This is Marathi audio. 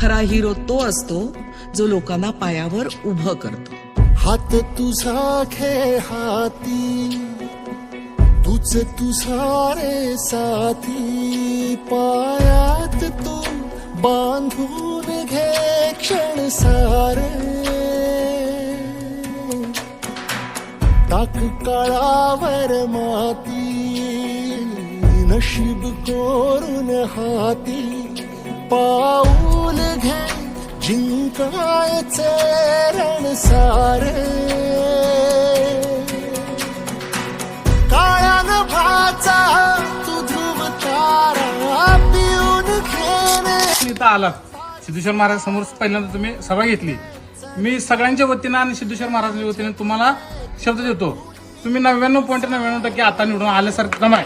खरा हिरो तो असतो जो लोकांना पायावर उभं करतो. हात तुझा खे हाती, तुझ तुझा रे साथी, पायात तू बांधून घे क्षण सारे. टाक काळावर माती, नशीब कोरून हाती, पाऊल घे जिंकायचे रण सारे. काळ्या नभाचा तू ध्रुव तारा पिऊन घेणे. इथं आलात सिद्धेश्वर महाराज समोर पहिल्यांदा तुम्ही सभा घेतली. मी सगळ्यांच्या वतीनं आणि सिद्धेश्वर महाराजांच्या वतीने तुम्हाला शब्द देतो, तुम्ही 99.99% आता निवडून आल्यासारखं आहे.